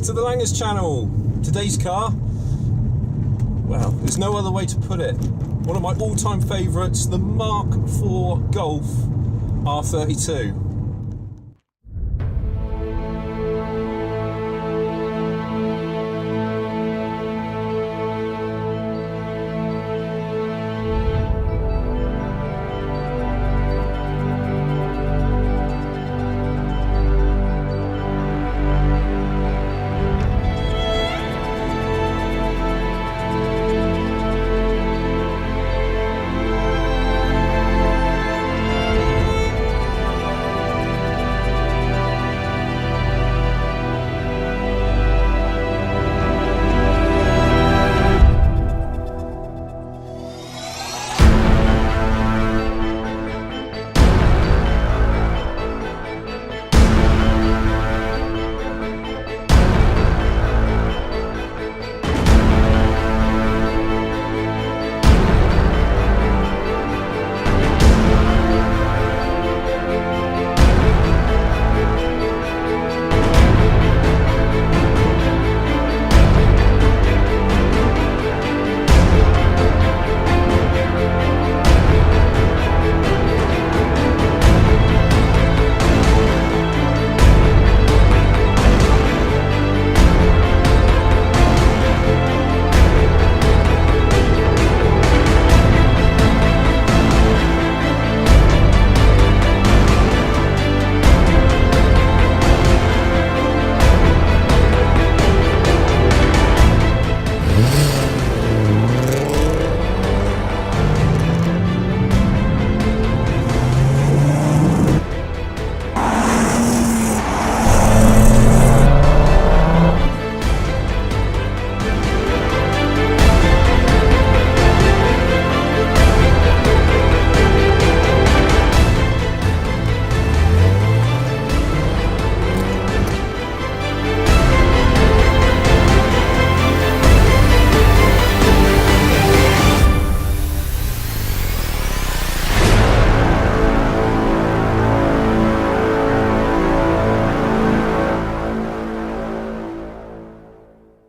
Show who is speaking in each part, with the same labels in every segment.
Speaker 1: to the Langers channel. Today's car, well, there's no other way to put it. One of my all-time favourites, the Mark IV Golf R32.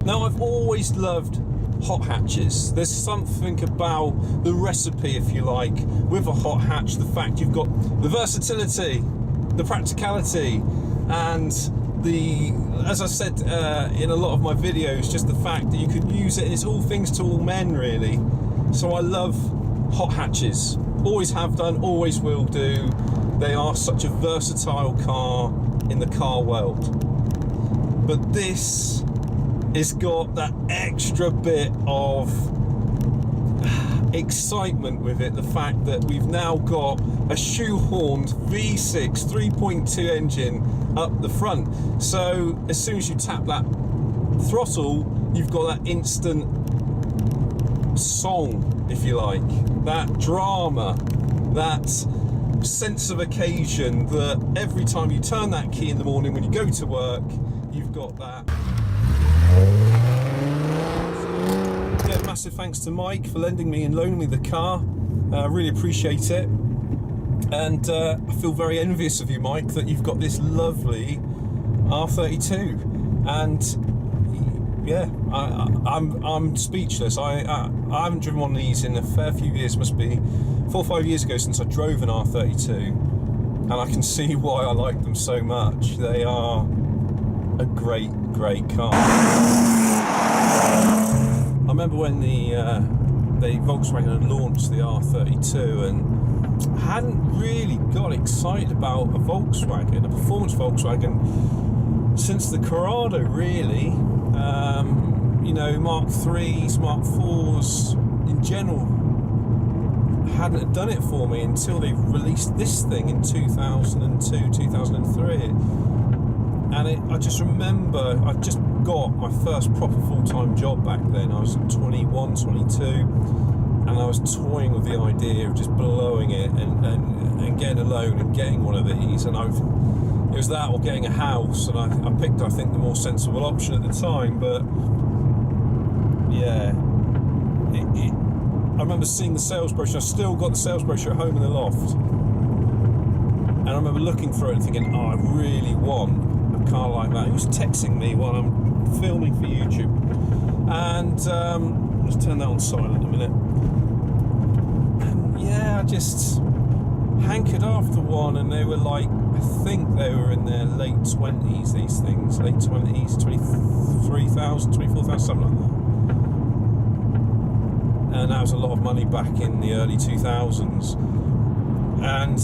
Speaker 1: Now, I've always loved hot hatches. There's something about the recipe, if you like, with a hot hatch. The fact you've got the versatility, the practicality, and as I said in a lot of my videos, just the fact that you can use it, and it's all things to all men, really. So I love hot hatches. Always have done, always will do. They are such a versatile car in the car world. But this, it's got that extra bit of excitement with it. The fact that we've now got a shoehorned V6 3.2 engine up the front. So as soon as you tap that throttle, you've got that instant song, if you like. That drama, that sense of occasion that every time you turn that key in the morning when you go to work, you've got that. Yeah, massive thanks to Mike for lending me and loaning me the car. I really appreciate it, and I feel very envious of you, Mike, that you've got this lovely R32. And yeah, I'm speechless. I haven't driven one of these in a fair few years. Must be 4 or 5 years ago since I drove an R32, and I can see why I like them so much. They are a great car. I remember when the Volkswagen had launched the R32, and I hadn't really got excited about a Volkswagen, a performance Volkswagen, since the Corrado, really. You know, Mark 3s, Mark 4s in general hadn't done it for me until they released this thing in 2002, 2003. And I just remember, I just got my first proper full-time job back then. I was 21, 22, and I was toying with the idea of just blowing it and getting a loan and getting one of these. And it was that or getting a house, and I picked, I think, the more sensible option at the time. But yeah, I remember seeing the sales brochure. I still got the sales brochure at home in the loft, and I remember looking through it and thinking, oh, I really want a a car like that. He was texting me while I'm filming for YouTube, and let's turn that on silent a minute. And yeah, I just hankered after one, and they were like, I think they were in their late 20s, these things, late 20s, 23,000, 24,000, something like that. And that was a lot of money back in the early 2000s. And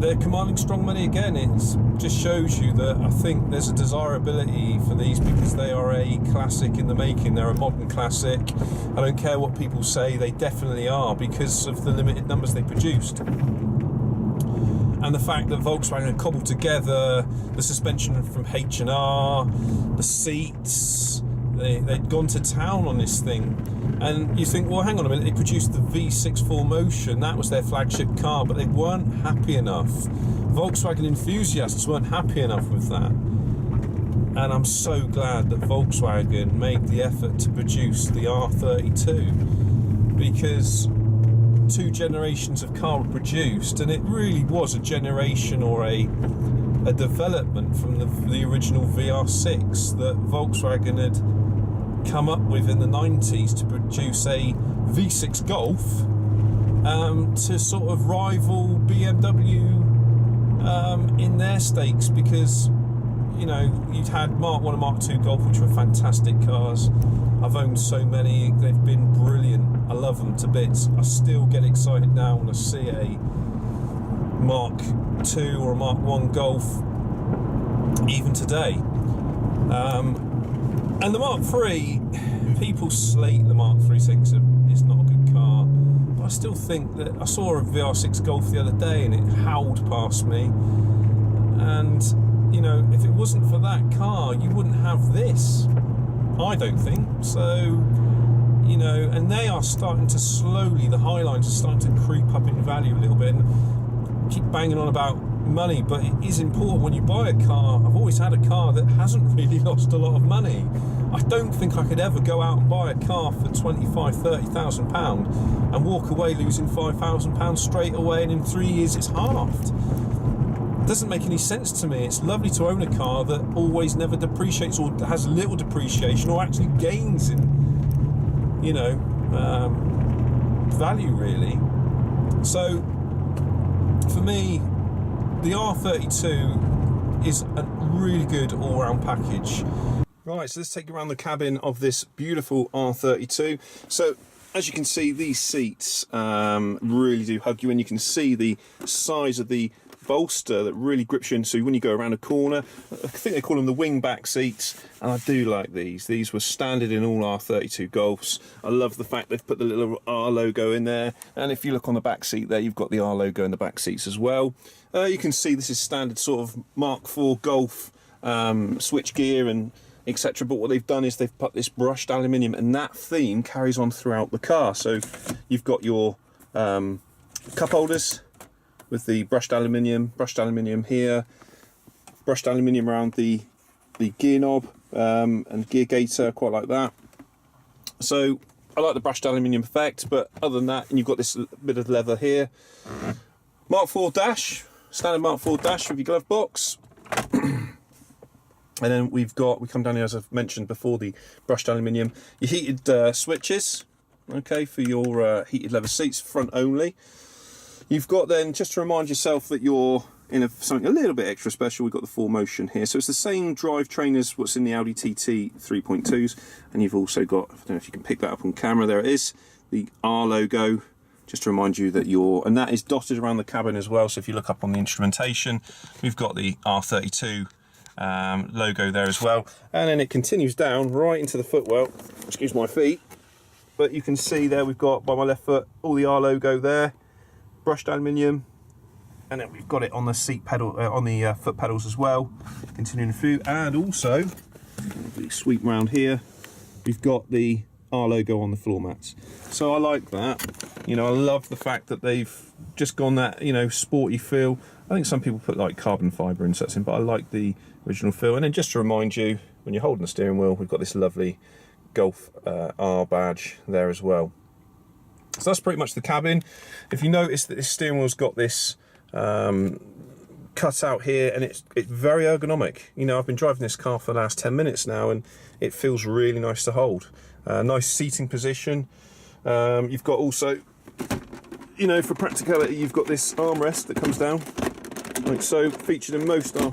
Speaker 1: they're commanding strong money again. It just shows you that I think there's a desirability for these because they are a classic in the making. They're a modern classic. I don't care what people say, they definitely are because of the limited numbers they produced. And the fact that Volkswagen had cobbled together the suspension from H&R, the seats, they'd gone to town on this thing. And you think, well, hang on a minute, they produced the V6 4Motion, that was their flagship car, but they weren't happy enough. Volkswagen enthusiasts weren't happy enough with that. And I'm so glad that Volkswagen made the effort to produce the R32, because 2 generations of car were produced, and it really was a generation or a development from the original VR6 that Volkswagen had come up with in the 90s to produce a V6 Golf to sort of rival BMW in their stakes, because you know, you'd had Mark 1 and Mark 2 Golf, which were fantastic cars. I've owned so many, they've been brilliant. I love them to bits. I still get excited now when I see a Mark 2 or a Mark 1 Golf, even today. And the Mark 3, people slate the Mark 3 saying it's not a good car, but I still think that I saw a VR6 Golf the other day and it howled past me, and you know, if it wasn't for that car you wouldn't have this, I don't think. So, you know, and they are starting to slowly, the Highlines are starting to creep up in value a little bit, and keep banging on about money, but it is important when you buy a car. I've always had a car that hasn't really lost a lot of money. I don't think I could ever go out and buy a car for £25,000-30,000 and walk away losing £5,000 straight away, and in 3 years it's halved. It doesn't make any sense to me. It's lovely to own a car that always never depreciates, or has little depreciation, or actually gains in, you know, value really. So for me, the R32 is a really good all-round package. Right, so let's take you around the cabin of this beautiful R32. So as you can see, these seats really do hug you in. You can see the size of the bolster that really grips you in, so when you go around a corner, I think they call them the wing back seats, and I do like these. These were standard in all R32 Golfs. I love the fact they've put the little R logo in there, and if you look on the back seat there, you've got the R logo in the back seats as well. You can see this is standard sort of Mark 4 Golf switch gear and etc. But what they've done is they've put this brushed aluminium, and that theme carries on throughout the car. So you've got your cup holders with the brushed aluminium here, brushed aluminium around the gear knob and gear gaiter, quite like that. So I like the brushed aluminium effect, but other than that, and you've got this bit of leather here. Mark 4 dash, standard Mark 4 dash with your glove box. And then we come down here, as I've mentioned before, the brushed aluminium, your heated switches, okay, for your heated leather seats, front only. You've got then, just to remind yourself that you're in something a little bit extra special, we've got the 4Motion here. So it's the same drivetrain as what's in the Audi TT 3.2s, and you've also got, I don't know if you can pick that up on camera, there it is, the R logo, just to remind you that and that is dotted around the cabin as well. So if you look up on the instrumentation, we've got the R32 logo there as well, and then it continues down right into the footwell, excuse my feet, but you can see there we've got, by my left foot, all the R logo there, brushed aluminium, and then we've got it on the seat pedal, on the foot pedals as well, continuing through. And also, if we sweep around here, we've got the R logo on the floor mats. So I like that, you know, I love the fact that they've just gone that, you know, sporty feel. I think some people put like carbon fibre inserts in, but I like the original feel. And then just to remind you, when you're holding the steering wheel, we've got this lovely Golf R badge there as well. So that's pretty much the cabin. If you notice that this steering wheel's got this cut out here, and it's very ergonomic. You know, I've been driving this car for the last 10 minutes now, and it feels really nice to hold. Nice seating position. You've got also, you know, for practicality, you've got this armrest that comes down, like so, featured in most our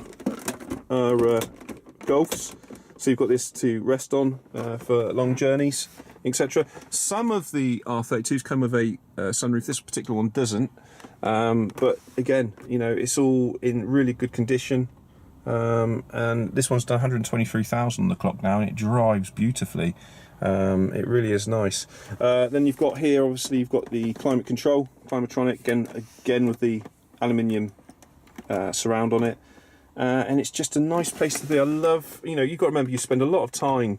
Speaker 1: Golfs. So you've got this to rest on for long journeys, etc. Some of the R32s come with a sunroof. This particular one doesn't. But again, you know, it's all in really good condition. And this one's done 123,000 on the clock now, and it drives beautifully. It really is nice. Then you've got here, obviously, you've got the climate control, Climatronic, again with the aluminium surround on it. And it's just a nice place to be. I love, you know, you've got to remember, you spend a lot of time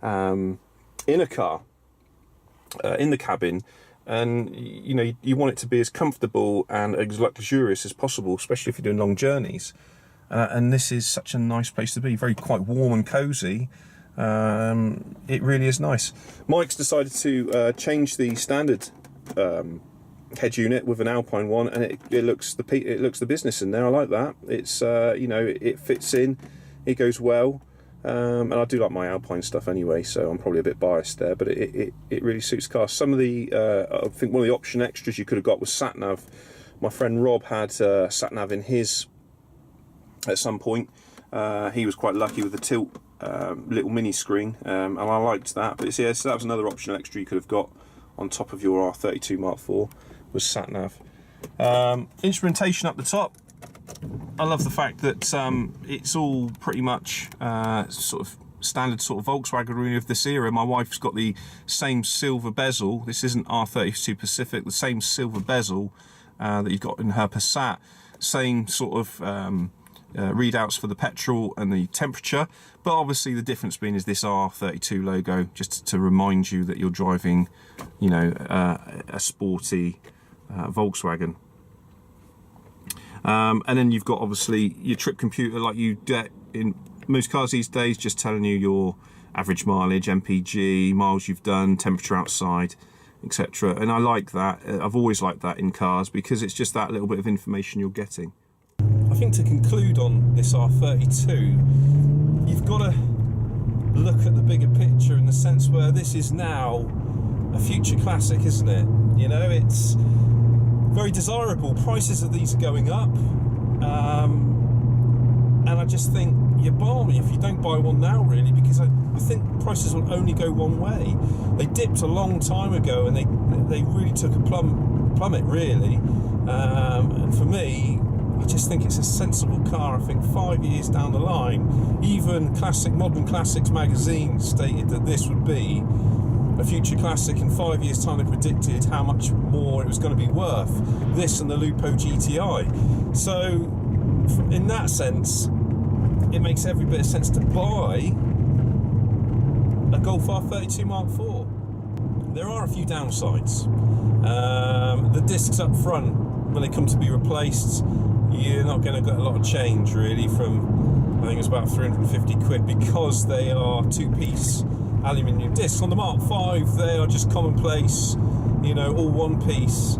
Speaker 1: in a car, in the cabin, and you know, you want it to be as comfortable and as luxurious as possible, especially if you're doing long journeys. And this is such a nice place to be, quite warm and cozy. It really is nice. Mike's decided to change the standard head unit with an Alpine one, and it looks the business in there. I like that. It's you know, it fits in, it goes well, and I do like my Alpine stuff anyway, so I'm probably a bit biased there, but it really suits the car. Some of the I think one of the option extras you could have got was Sat-Nav. My friend Rob had Sat-Nav in his at some point. He was quite lucky with the tilt little mini screen, and I liked that. But yeah, so that was another optional extra you could have got on top of your R32 Mark IV, was Sat-Nav. Instrumentation up the top. I love the fact that it's all pretty much sort of standard sort of Volkswagen really of this era. My wife's got the same silver bezel. This isn't R32 Pacific. The same silver bezel that you've got in her Passat. Same sort of readouts for the petrol and the temperature, but obviously the difference being is this R32 logo, just to remind you that you're driving, you know, a sporty Volkswagen. And then you've got obviously your trip computer like you get in most cars these days, just telling you your average mileage, MPG, miles you've done, temperature outside, etc. And I like that. I've always liked that in cars, because it's just that little bit of information you're getting. I think to conclude on this R32, you've got to look at the bigger picture, in the sense where this is now a future classic, isn't it? You know, it's very desirable. Prices of these are going up, and I just think you're balmy if you don't buy one now, really, because I think prices will only go one way. They dipped a long time ago, and they really took a plummet, really. And for me, I just think it's a sensible car. I think 5 years down the line, even Modern Classics magazine stated that this would be a future classic. In 5 years' time, they predicted how much more it was going to be worth. This and the Lupo GTI. So, in that sense, it makes every bit of sense to buy a Golf R32 Mark IV. There are a few downsides. The discs up front, when they come to be replaced, you're not going to get a lot of change really from, I think it's about 350 quid, because they are two-piece aluminium discs. On the Mark V, they are just commonplace, you know, all one-piece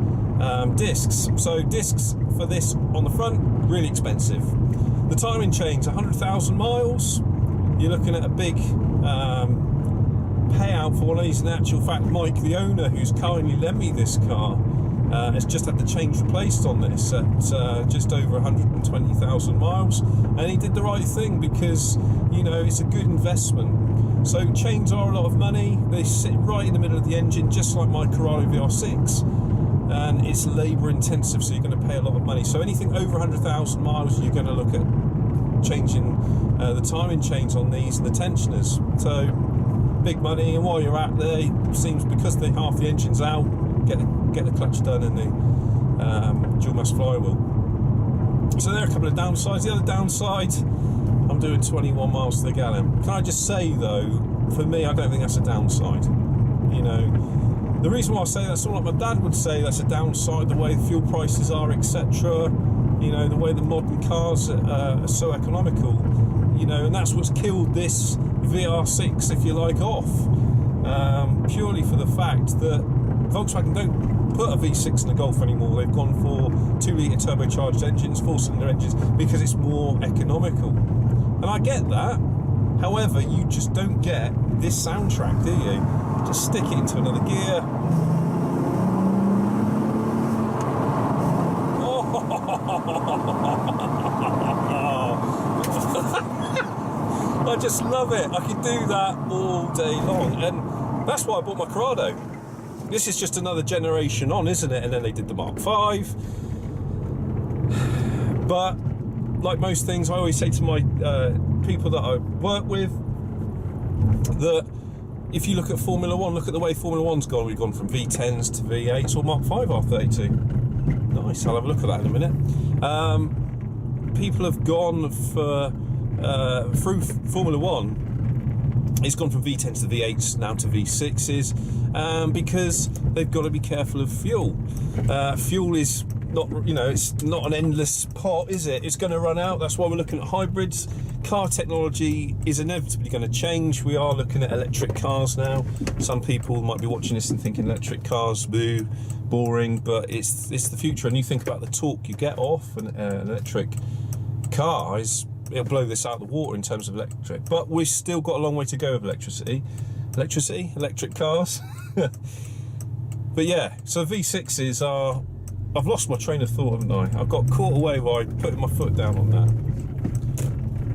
Speaker 1: discs. So discs for this on the front, really expensive. The timing chain's 100,000 miles. You're looking at a big payout for one of these. In actual fact, Mike, the owner, who's kindly lent me this car, has just had the chains replaced on this at just over 120,000 miles, and he did the right thing, because, you know, it's a good investment. So chains are a lot of money. They sit right in the middle of the engine, just like my Carraro VR6, and it's labour intensive, so you're going to pay a lot of money. So anything over 100,000 miles, you're going to look at changing the timing chains on these and the tensioners. So big money, and while you're out there, it seems, because half the engine's out, get the clutch done and the dual mass flywheel. So there are a couple of downsides. The other downside, I'm doing 21 miles to the gallon. Can I just say though, for me, I don't think that's a downside. You know, the reason why I say that's all, like my dad would say, that's a downside, the way the fuel prices are, etc. You know, the way the modern cars are so economical. You know, and that's what's killed this VR6, if you like, off. Purely for the fact that Volkswagen don't put a V6 in a Golf anymore. They've gone for 2-litre turbocharged engines, 4-cylinder engines, because it's more economical. And I get that. However, you just don't get this soundtrack, do you? Just stick it into another gear. I just love it. I could do that all day long, and that's why I bought my Corrado. This is just another generation on, isn't it? And then they did the Mark V. But like most things, I always say to my people that I work with that if you look at Formula One, look at the way Formula One's gone. We've gone from V10s to V8s or Mark V R32. Nice, I'll have a look at that in a minute. People have gone for through Formula One. It's gone from V10s to V8s now to V6s because they've got to be careful of fuel. Fuel is not, it's not an endless pot, is it? It's going to run out. That's why we're looking at hybrids. Car technology is inevitably going to change. We are looking at electric cars now. Some people might be watching this and thinking electric cars, boo, boring, but it's the future. And you think about the torque you get off an electric car, it'll blow this out of the water in terms of electric. But we've still got a long way to go with electric cars. But yeah, so V6s are, I've lost my train of thought, haven't I? I've got caught away by putting my foot down on that.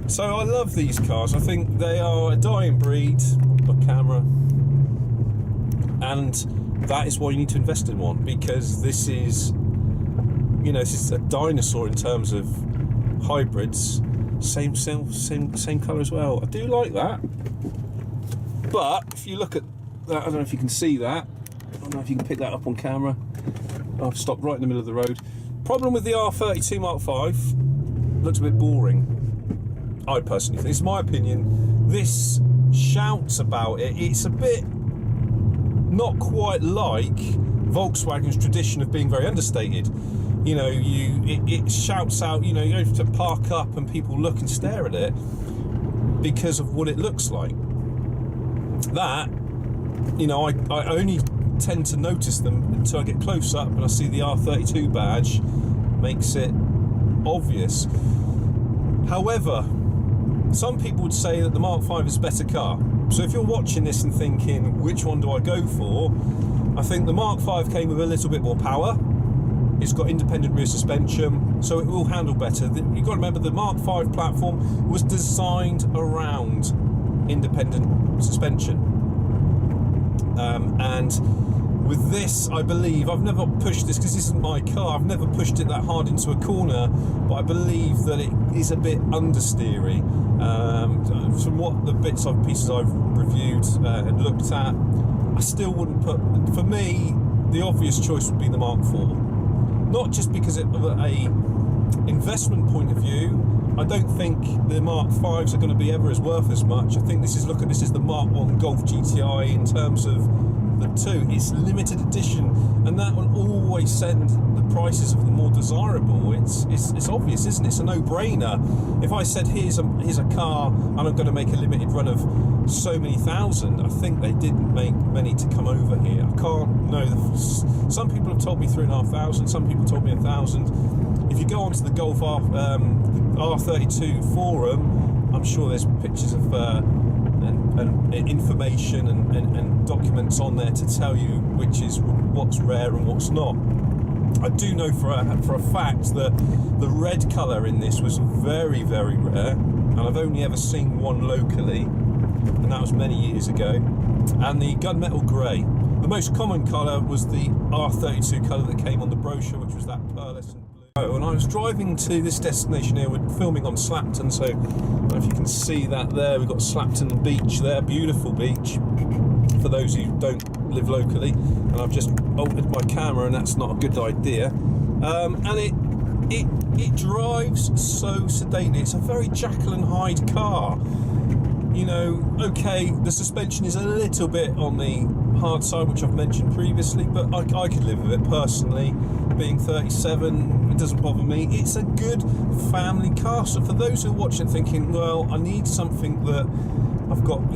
Speaker 1: So I love these cars. I think they are a dying breed, my camera, and that is why you need to invest in one, because this is, this is a dinosaur in terms of hybrids. Same colour as well. I do like that. But if you look at that, I don't know if you can see that. I don't know if you can pick that up on camera. I've stopped right in the middle of the road. Problem with the R32 Mark V, looks a bit boring. I personally think, it's my opinion, this shouts about it. It's a bit not quite like Volkswagen's tradition of being very understated. It shouts out, you have to park up and people look and stare at it because of what it looks like. That, I only tend to notice them until I get close up and I see the R32 badge, makes it obvious. However, some people would say that the Mark V is a better car. So if you're watching this and thinking, which one do I go for? I think the Mark V came with a little bit more power. It's got independent rear suspension, so it will handle better. You've got to remember the Mark V platform was designed around independent suspension. And with this, I believe, I've never pushed this because this isn't my car, I've never pushed it that hard into a corner, but I believe that it is a bit understeery. From what the pieces I've reviewed and looked at, I still wouldn't put, for me, the obvious choice would be the Mark IV. Not just because of a investment point of view. I don't think the Mark Vs are going to be ever as worth as much. I think this is the Mark I Golf GTI in terms of the two. It's limited edition, and that will always send the prices of the more desirable. It's obvious, isn't it? It's a no-brainer. If I said here's a car and I'm going to make a limited run of so many thousand, I think they didn't make many to come over here. I can't know. Some people have told me 3,500. Some people told me 1,000. If you go onto the Golf R32 forum, I'm sure there's pictures of and information and documents on there to tell you what's rare and what's not. I do know for a fact that the red colour in this was very, very rare, and I've only ever seen one locally, and that was many years ago. And the gunmetal grey. The most common colour was the R32 colour that came on the brochure, which was that pearlescent blue. And I was driving to this destination here, we're filming on Slapton, so I don't know if you can see that there. We've got Slapton Beach there, beautiful beach, for those who don't live locally. And I've just altered my camera, and that's not a good idea. And it drives so sedately. It's a very Jekyll and Hyde car. Okay, the suspension is a little bit on the hard side, which I've mentioned previously, but I could live with it personally. Being 37, it doesn't bother me. It's a good family car. So for those who are watching thinking, well, I need something that I've got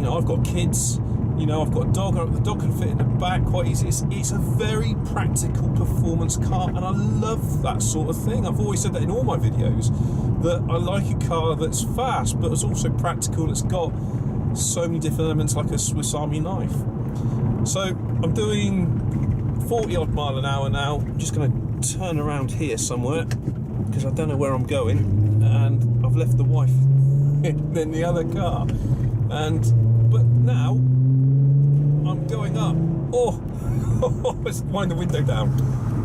Speaker 1: kids, You know, I've got a dog. The dog can fit in the back quite easy. It's a very practical performance car, and I love that sort of thing. I've always said that in all my videos, that I like a car that's fast, but it's also practical. It's got so many different elements, like a Swiss Army knife. So I'm doing 40 odd mile an hour now. I'm just going to turn around here somewhere because I don't know where I'm going, and I've left the wife in the other car. But now I'm going up. Oh, let's wind the window down.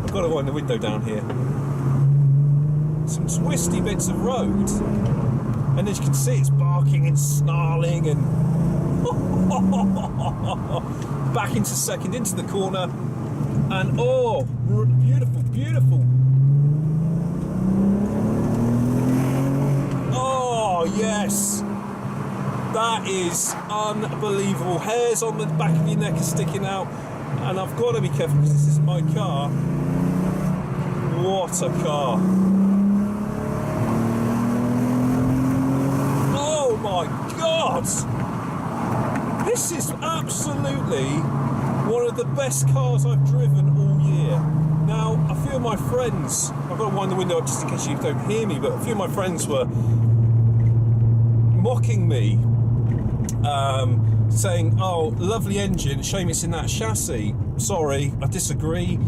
Speaker 1: I've got to wind the window down here. Some twisty bits of road, and as you can see, it's barking and snarling, and back into second, into the corner, and oh, beautiful, beautiful. Oh yes, that is unbelievable. Hairs on the back of your neck are sticking out, and I've got to be careful because this is my car. What a car. Oh my God! This is absolutely one of the best cars I've driven all year. Now, a few of my friends, I've got to wind the window up just in case you don't hear me, but a few of my friends were mocking me, saying, oh, lovely engine, shame it's in that chassis. Sorry, I disagree.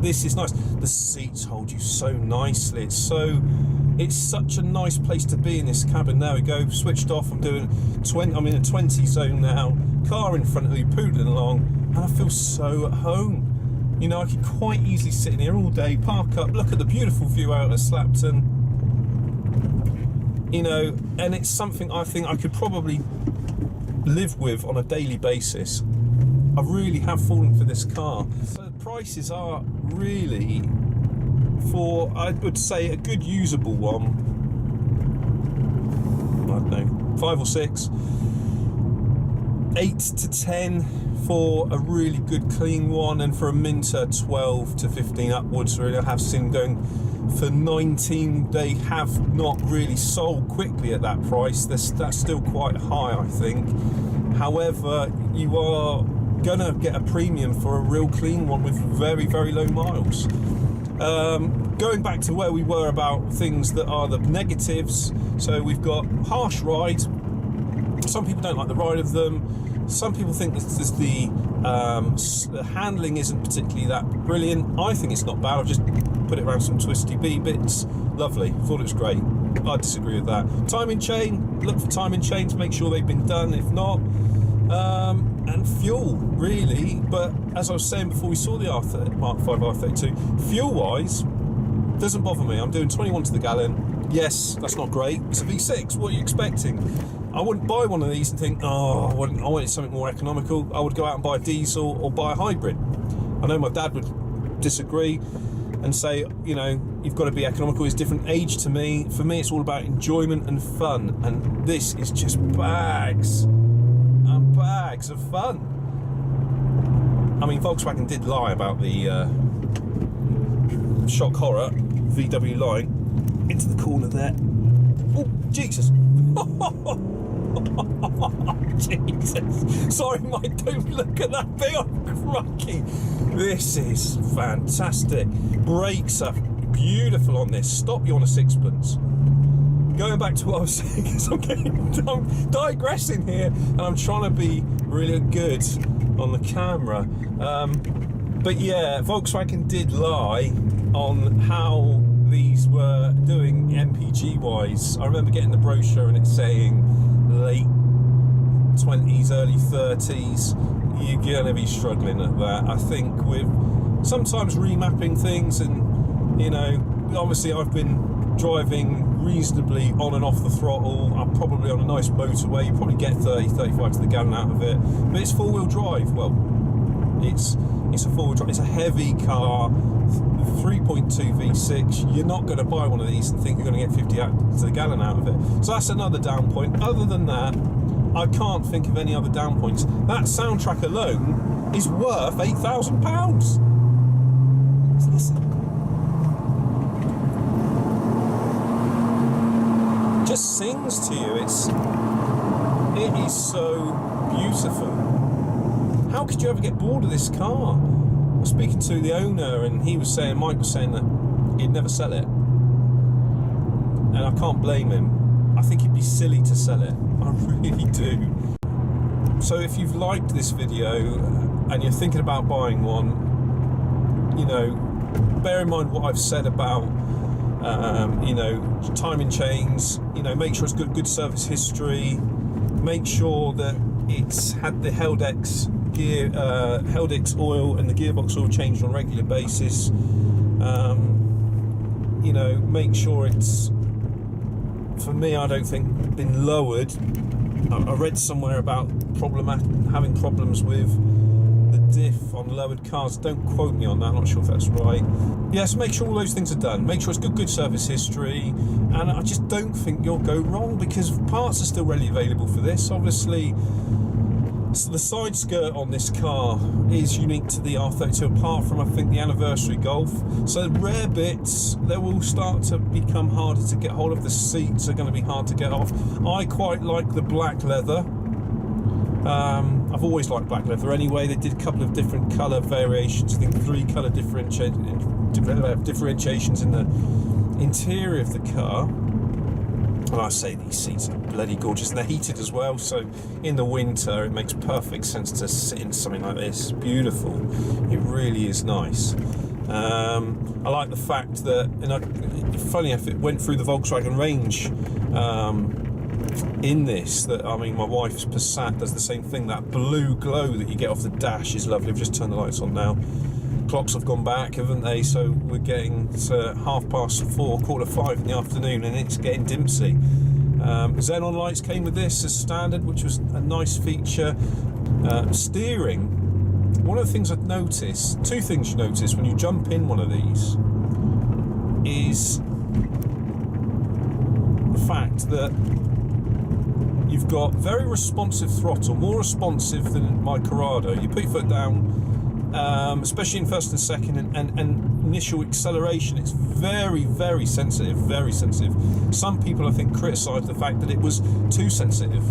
Speaker 1: This is nice. The seats hold you so nicely. It's such a nice place to be in this cabin. There we go, switched off. I'm in a 20 zone now. Car in front of me, poodling along, and I feel so at home. You know, I could quite easily sit in here all day, park up, look at the beautiful view out of Slapton. You know, and it's something I think I could probably live with on a daily basis. I really have fallen for this car. So the prices are really, for, I would say, a good usable one, I don't know, 5 or 6, 8 to 10 for a really good clean one, and for a Minter 12 to 15 upwards. Really, I have seen going for 19. They have not really sold quickly at that price. That's still quite high, I think. However, you are gonna get a premium for a real clean one with very, very low miles. Going back to where we were about things that are the negatives, so we've got harsh ride. Some people don't like the ride of them. Some people think that the handling isn't particularly that brilliant. I think it's not bad. I've just put it around some twisty B bits. Lovely, thought it was great. I disagree with that. Timing chain, look for timing chain to make sure they've been done, if not. And fuel, really. But as I was saying before we saw the Mark 5 R32, fuel-wise, doesn't bother me. I'm doing 21 to the gallon. Yes, that's not great. It's a V6. What are you expecting? I wouldn't buy one of these and think, oh, I wanted something more economical. I would go out and buy a diesel or buy a hybrid. I know my dad would disagree and say, you know, you've got to be economical. It's different age to me. For me, it's all about enjoyment and fun. And this is just bags and bags of fun. I mean, Volkswagen did lie about the shock horror VW line. Into the corner there. Oh, Jesus. Jesus. Sorry, mate, don't look at that thing. I'm cracking. This is fantastic. Brakes are beautiful on this. Stop you on a sixpence. Going back to what I was saying, because I'm digressing here, and I'm trying to be really good on the camera. But yeah, Volkswagen did lie on how these were doing MPG wise. I remember getting the brochure and it's saying late 20s, early 30s. You're gonna be struggling at that. I think with sometimes remapping things, and you know, obviously I've been driving reasonably on and off the throttle. I'm probably on a nice motorway. You probably get 30, 35 to the gallon out of it, but it's four-wheel drive. Well, it's a four-wheel drive. It's a heavy car, 3.2 V6. You're not going to buy one of these and think you're going to get 50 to the gallon out of it. So that's another down point. Other than that, I can't think of any other down points. That soundtrack alone is worth £8,000. So listen. Just sings to you. It is so beautiful. beautiful. How could you ever get bored of this car? I was speaking to the owner, and Mike was saying that he'd never sell it. And I can't blame him. I think he'd be silly to sell it. I really do. So if you've liked this video and you're thinking about buying one, you know, bear in mind what I've said about, you know, timing chains. You know, make sure it's good service history. Make sure that it's had the Heldex oil and the gearbox oil changed on a regular basis. You know, make sure it's, for me, I don't think been lowered. I read somewhere about having problems with the diff on lowered cars. Don't quote me on that, I'm not sure if that's right. Yes, make sure all those things are done. Make sure it's good service history, and I just don't think you'll go wrong, because parts are still readily available for this. Obviously, so the side skirt on this car is unique to the R32, apart from, I think, the anniversary Golf. So rare bits, they will start to become harder to get hold of. The seats are going to be hard to get off. I quite like the black leather. I've always liked black leather anyway. They did a couple of different colour variations. I think 3 colour differentiations in the interior of the car. And I say these seats are bloody gorgeous, and they're heated as well, so in the winter it makes perfect sense to sit in something like this. Beautiful. It really is nice. I like the fact that, and funny enough, it went through the Volkswagen range in this, that, I mean, my wife's Passat does the same thing. That blue glow that you get off the dash is lovely. I've just turned the lights on now. Clocks have gone back, haven't they? So we're getting to 4:30, 4:45 in the afternoon, and it's getting dimpsy. Xenon lights came with this as standard, which was a nice feature. Steering, one of the things I've noticed, 2 things you notice when you jump in one of these, is the fact that you've got very responsive throttle, more responsive than my Corrado. You put your foot down, especially in first and second, and initial acceleration, it's very, very sensitive, very sensitive. Some people, I think, criticise the fact that it was too sensitive.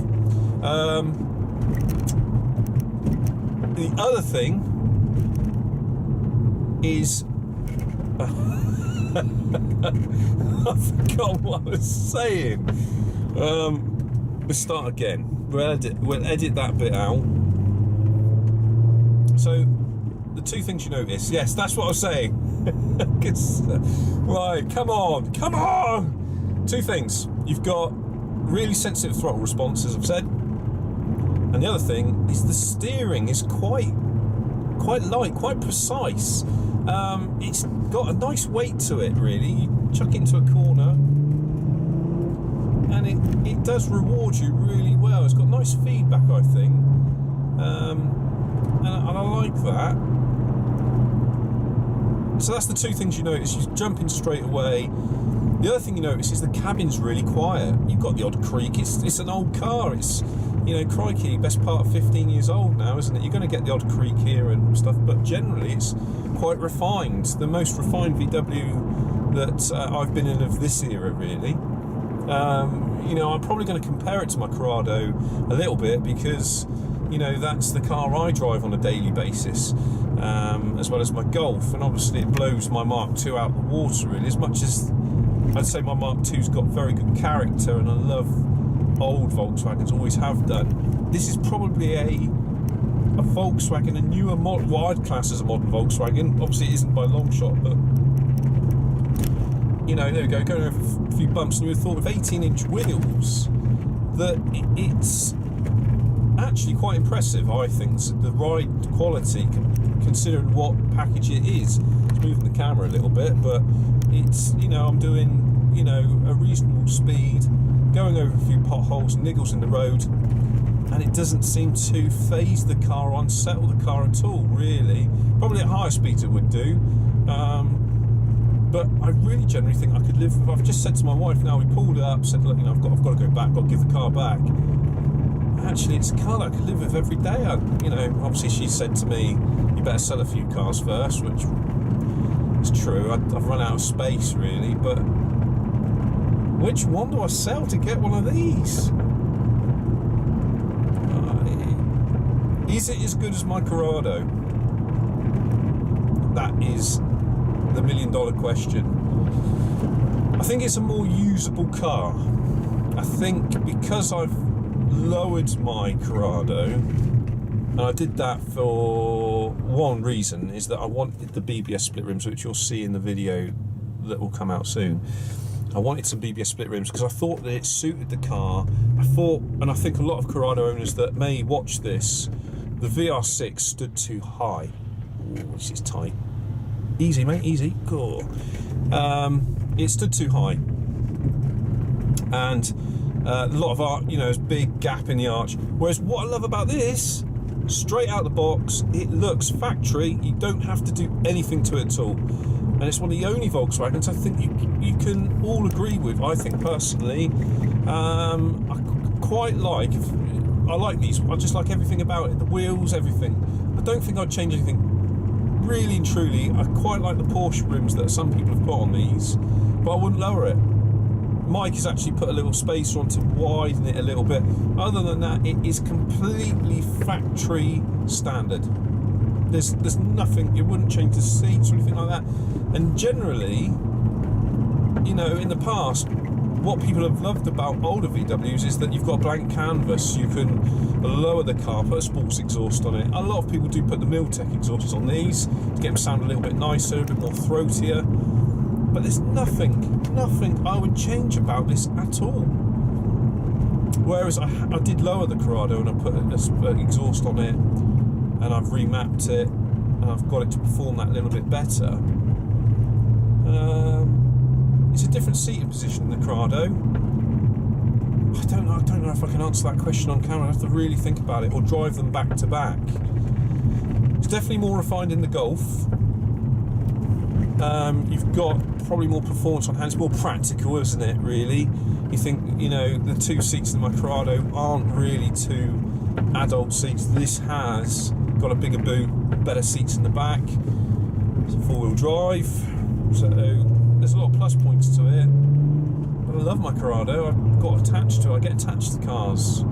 Speaker 1: The other thing is I forgot what I was saying. We'll start again. We'll edit that bit out. So the 2 things you notice, yes, that's what I was saying. Right, come on. 2 things. You've got really sensitive throttle response, as I've said, and the other thing is the steering is quite light, quite precise. It's got a nice weight to it, really. You chuck it into a corner, and it does reward you really well. It's got nice feedback, I think, and I like that. So that's the 2 things you notice. You jump in straight away. The other thing you notice is the cabin's really quiet. You've got the odd creak. It's an old car. It's, you know, crikey, best part of 15 years old now, isn't it? You're going to get the odd creak here and stuff, but generally it's quite refined. The most refined VW that I've been in of this era, really. You know, I'm probably going to compare it to my Corrado a little bit, because, you know, that's the car I drive on a daily basis, as well as my Golf, and obviously it blows my Mark II out the water, really. As much as I'd say my Mark II's got very good character, and I love old Volkswagens, always have done, this is probably a Volkswagen, a newer model, what I'd class as a modern Volkswagen. Obviously it isn't by a long shot, but, you know, there we go, going over a few bumps, and you would have thought with 18-inch wheels that it's actually quite impressive, I think, the ride quality, considering what package it is. It's moving the camera a little bit, but it's, you know, I'm doing, you know, a reasonable speed, going over a few potholes and niggles in the road, and it doesn't seem to phase the car or unsettle the car at all, really. Probably at higher speeds it would do, but I really generally think I could live with. I've just said to my wife now, we pulled up, said, look, you know, I've got to go back, got to give the car back. Actually, it's a car that I could live with every day. You know, obviously she said to me, you better sell a few cars first, which is true. I've run out of space, really, but which one do I sell to get one of these? Is it as good as my Corrado? That is the $1 million question. I think it's a more usable car. I think because I've lowered my Corrado, and I did that for one reason, is that I wanted the BBS split rims, which you'll see in the video that will come out soon. I wanted some BBS split rims because I thought that it suited the car. I thought, and I think a lot of Corrado owners that may watch this, the VR6 stood too high. Ooh, this is tight. Easy, mate, easy. Cool. It stood too high. And a lot of arch, there's a big gap in the arch. Whereas what I love about this, straight out the box, it looks factory. You don't have to do anything to it at all. And it's one of the only Volkswagens I think you can all agree with. I think personally, I quite like. I like these. I just like everything about it. The wheels, everything. I don't think I'd change anything. Really and truly, I quite like the Porsche rims that some people have put on these, but I wouldn't lower it. Mike has actually put a little spacer on to widen it a little bit. Other than that, it is completely factory standard. There's nothing, you wouldn't change the seats or anything like that. And generally, in the past, what people have loved about older VWs is that you've got a blank canvas. You can lower the car, put a sports exhaust on it. A lot of people do put the Miltech exhausts on these to get them sound a little bit nicer, a bit more throatier. But there's nothing I would change about this at all. Whereas I did lower the Corrado and I put an exhaust on it, and I've remapped it, and I've got it to perform that a little bit better. It's a different seating position in the Corrado. I don't know if I can answer that question on camera. I have to really think about it, or drive them back to back. It's definitely more refined in the Golf. You've got probably more performance on hands, more practical, isn't it, really? You think, the two seats in my Corrado aren't really two adult seats. This has got a bigger boot, better seats in the back. It's a four-wheel drive, so there's a lot of plus points to it. But I love my Corrado. I've got attached to it. I get attached to cars.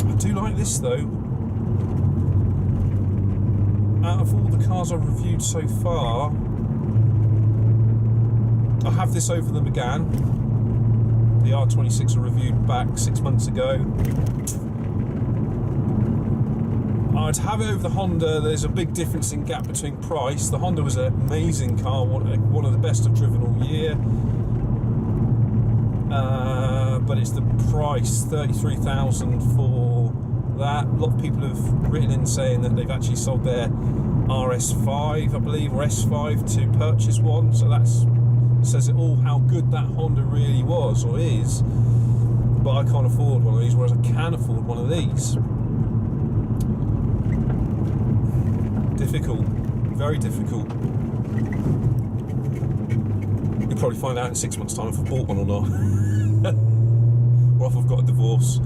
Speaker 1: I do like this though. Out of all the cars I've reviewed so far, I have this over the Megane. The R26 I reviewed back 6 months ago. I'd have it over the Honda. There's a big difference in gap between price. The Honda was an amazing car, one of the best I've driven all year. But it's the price, $33,000 for that. A lot of people have written in saying that they've actually sold their RS5, I believe, or S5 to purchase one. So that says it all how good that Honda really was or is. But I can't afford one of these, whereas I can afford one of these. Difficult, very difficult. You'll probably find out in 6 months' time if I've bought one or not, or if I've got a divorce.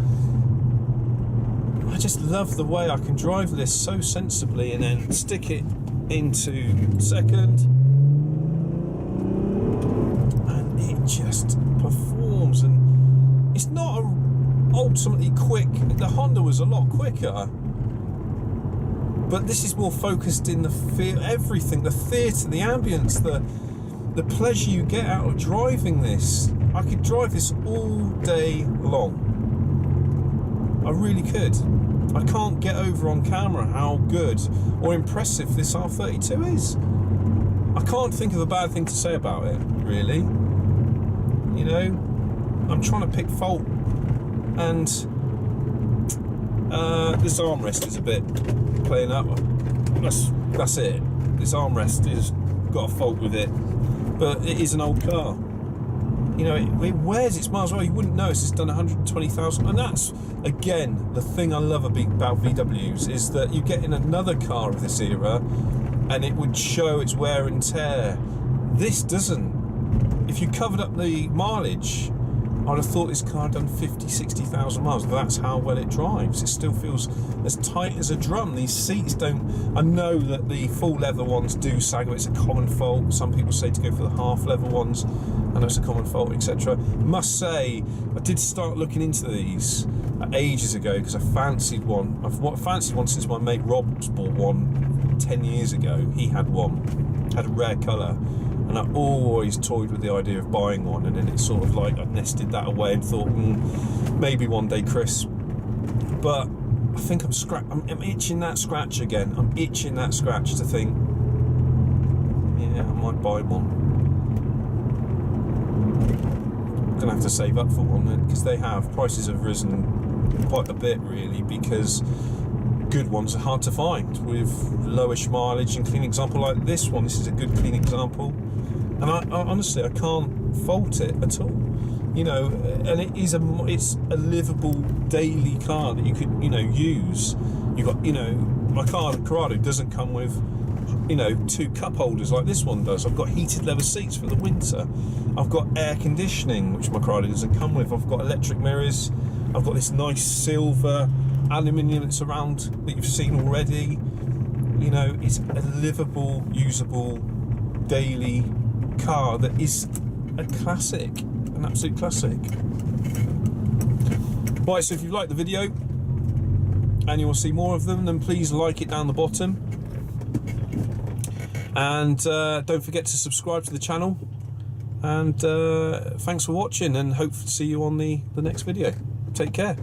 Speaker 1: I just love the way I can drive this so sensibly and then stick it into second, and it just performs. And it's not ultimately quick. The Honda was a lot quicker. But this is more focused in the feel, everything, the theatre, the ambience, the pleasure you get out of driving this. I could drive this all day long. I really could. I can't get over on camera how good or impressive this R32 is. I can't think of a bad thing to say about it, really. I'm trying to pick fault, and this armrest is a bit playing up. That's it. This armrest has got a fault with it, but it is an old car. It wears its miles well. You wouldn't notice it's done 120,000, and that's again the thing I love about VWs, is that you get in another car of this era, and it would show its wear and tear. This doesn't. If you covered up the mileage, I'd have thought this car had done 50, 60,000 miles. That's how well it drives. It still feels as tight as a drum. These seats don't... I know that the full leather ones do sag, but it's a common fault. Some people say to go for the half leather ones. I know it's a common fault, etc. Must say, I did start looking into these ages ago because I fancied one. I've fancied one since my mate Rob's bought one 10 years ago. He had one. Had a rare colour. And I always toyed with the idea of buying one, and then it's sort of like I nested that away and thought, maybe one day, Chris. But I think I'm itching that scratch again. I'm itching that scratch to think, yeah, I might buy one. I'm gonna have to save up for one then, because prices have risen quite a bit really, because good ones are hard to find with lowish mileage and clean example like this one. This is a good clean example. And I honestly, I can't fault it at all, you know. And it's a livable daily car that you could, you know, use. You got, you know, my car, the Corrado, doesn't come with, you know, 2 cup holders like this one does. I've got heated leather seats for the winter. I've got air conditioning, which my Corrado doesn't come with. I've got electric mirrors. I've got this nice silver aluminium that's around that you've seen already. You know, it's a livable, usable, daily car that is a classic, an absolute classic. Right, so if you've liked the video and you want to see more of them, then please like it down the bottom, and don't forget to subscribe to the channel, and thanks for watching, and hope to see you on the next video. Take care.